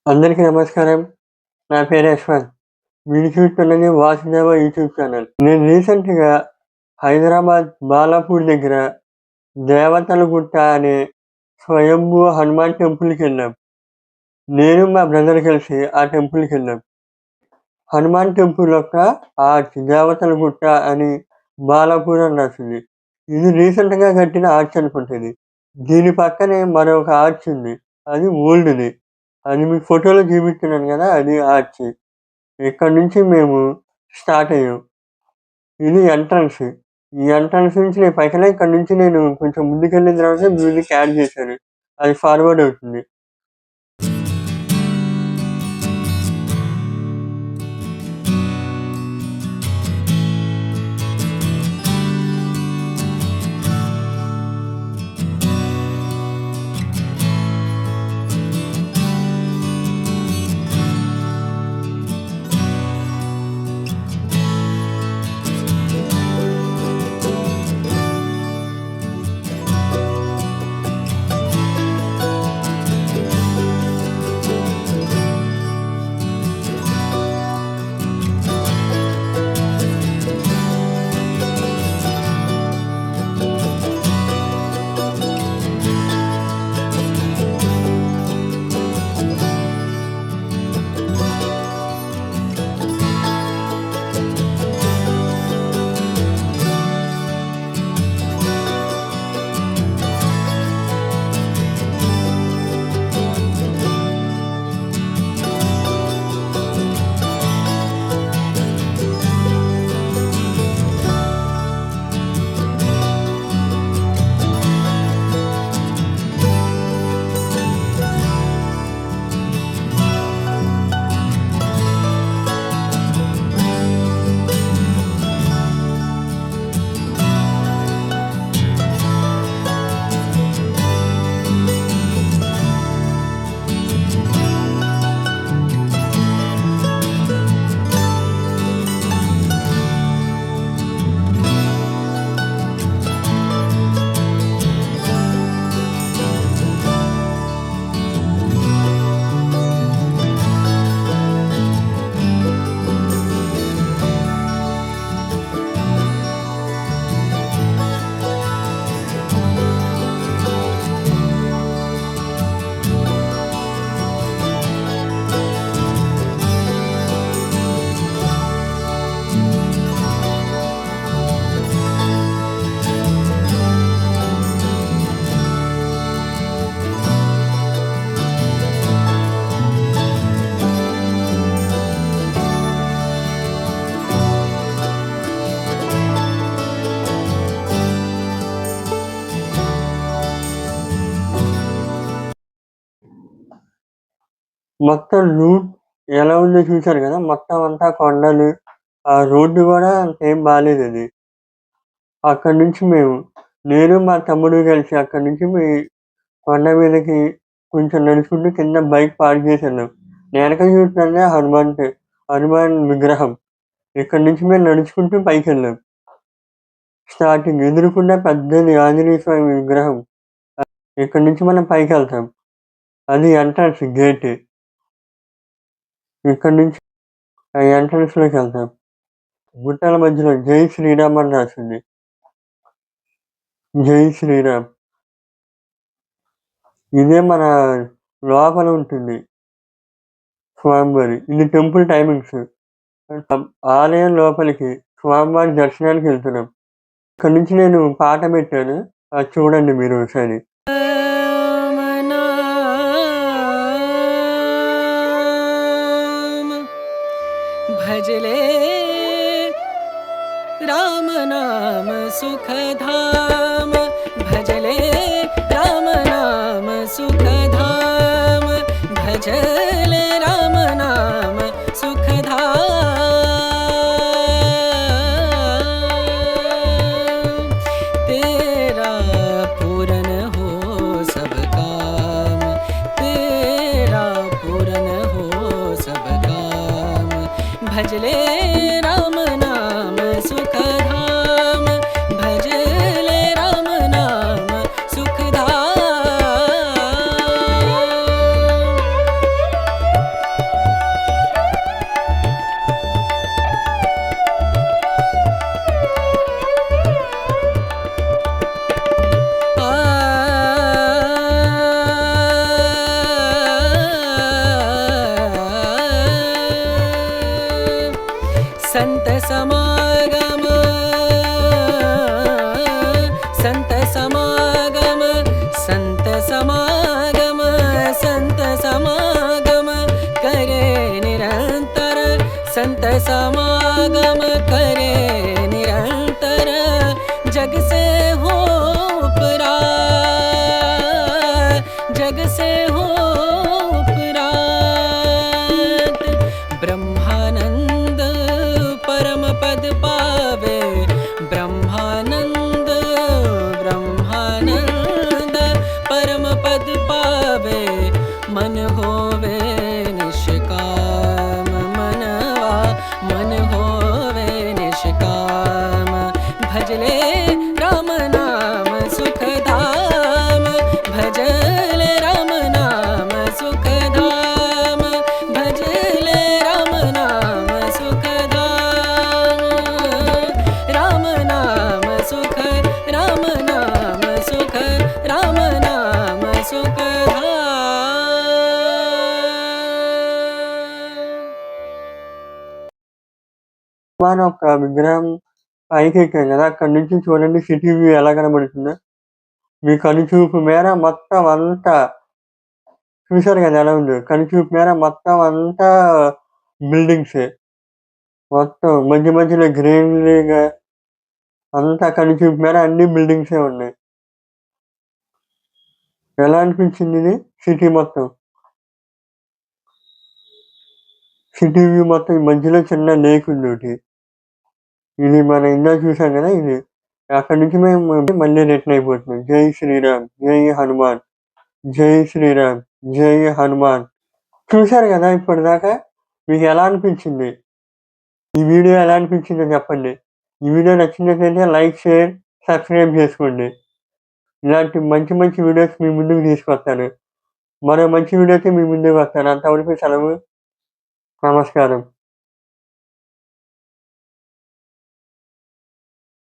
అందరికీ నమస్కారం. నా పేరు యశ్వంత్. మీరు చూస్తున్నది వాసుదేవ యూట్యూబ్ ఛానల్. నేను రీసెంట్‌గా హైదరాబాద్ బాలాపూర్ దగ్గర దేవతల గుట్ట అనే స్వయంభూ హనుమాన్ టెంపుల్‌కెళ్ళాం. నేను మా బ్రదర్ కలిసి ఆ టెంపుల్‌కెళ్ళాం. హనుమాన్ టెంపుల్ యొక్క ఆర్చ్ దేవతల గుట్ట అని బాలాపూర్ అని రాసింది. ఇది రీసెంట్‌గా కట్టిన ఆర్చ్ అనుకుంటా ఇది. దీని పక్కనే మరొక ఆర్చ్ ఉంది. అది ఓల్డ్‌ది. అది మీకు ఫోటోలో చూపిస్తున్నాను కదా! అది ఆర్చ్. ఇక్కడి నుంచి మేము స్టార్ట్ అయ్యాం. ఇది ఎంట్రన్స్. ఈ ఎంట్రన్స్ నుంచి నేను పైకెళ్ళా. ఇక్కడి నుంచి నేను కొంచెం ముందుకెళ్ళిన తర్వాత మ్యూజిక్ యాడ్ చేశాను. అది ఫార్వర్డ్ అవుతుంది. మొత్తం రూట్ ఎలా ఉందో చూసారు కదా! మొత్తం అంతా కొండలు. ఆ రోడ్డు కూడా అంతేం బాలేదది. అక్కడి నుంచి నేను మా తమ్ముడు కలిసి అక్కడి నుంచి కొండ మీదకి కొంచెం నడుచుకుంటూ కింద బైక్ పార్క్ చేసెళ్ళాం. వెనక చూసినదే హనుమాన్ విగ్రహం. ఇక్కడి నుంచి మేము నడుచుకుంటూ పైకెళ్ళాం. స్టార్టింగ్ ఎదురుగుండా పెద్దది ఆంజనేయ స్వామి విగ్రహం. ఇక్కడి నుంచి మనం పైకెళ్తాం. అది ఎంట్రన్స్ గేట్. ఇక్కడి నుంచి ఆ ఎంట్రన్స్‌లోకెళ్తాం. గుట్టల మధ్యలో జై శ్రీరామ్ అని రాసుంది. జై శ్రీరామ్. ఇదే మన లోపల ఉంటుంది స్వామివారి. ఇది టెంపుల్ టైమింగ్స్. ఆలయం లోపలికి స్వామివారి దర్శనానికెళ్తున్నాం. ఇక్కడి నుంచి నేను పాట పెట్టాను. అది చూడండి మీరు ఒకసారి. भजले राम नाम सुखधाम, भजले राम नाम सुखधाम, भजले राम नाम सुखधाम, तेरा पूरन हो सब काम, तेरा पूरन हो सब काम, भजले राम नाम सुखधाम, भजले राम नाम सुखधाम। समागम संत समागम करे निरंतर संत समागम करे निरंतर जग से हो उपरात जग से हो उपरात ब्रह्मानंद परम पद पावे ब्रह्मानंद ब्रह्मानंद परम पद पावे मन होवे निष्काम मनवा मन होवे निष्काम भजले राम नाम सुख धाम भजले राम नाम सुख धाम भजले राम नाम सुख धाम राम नाम सुख राम नाम सुख राम नाम सुख धाम మనం ఒక విగ్రహం పైకి ఎక్కాం కదా, అక్కడి నుంచి చూడండి సిటీ వ్యూ ఎలా కనబడుతుందో. మీ కనుచూపు మేర మొత్తం అంతా చూశారు కదా ఎలా ఉందో. కనుచూపు మేర మొత్తం అంతా బిల్డింగ్సే. మొత్తం మధ్య మధ్యలో గ్రీనరీగా అంతా కనుచూపు మేర అన్ని బిల్డింగ్సే ఉన్నాయి. ఎలా అనిపించింది ఇది సిటీ మొత్తం? సిటీ వ్యూ మొత్తం మధ్యలో చిన్న లేక్ ఉంది ఒకటి. ఇది మనం ఇందాక చూసాం కదా ఇది. అక్కడి నుంచి మేము మళ్ళీ రిటర్న్ అయిపోతున్నాం. జై శ్రీరామ్, జై హనుమాన్, జై శ్రీరామ్, జై హనుమాన్. చూశారు కదా ఇప్పటిదాకా. మీకు ఎలా అనిపించింది? ఈ వీడియో ఎలా అనిపించిందో చెప్పండి. ఈ వీడియో నచ్చినట్లయితే లైక్, షేర్, సబ్స్క్రైబ్ చేసుకోండి. ఇలాంటి మంచి మంచి వీడియోస్ మీ ముందుకు తీసుకొస్తాను. మరో మంచి వీడియోతో మీ ముందుకు వస్తాను. అంతవరకు సెలవు. నమస్కారం.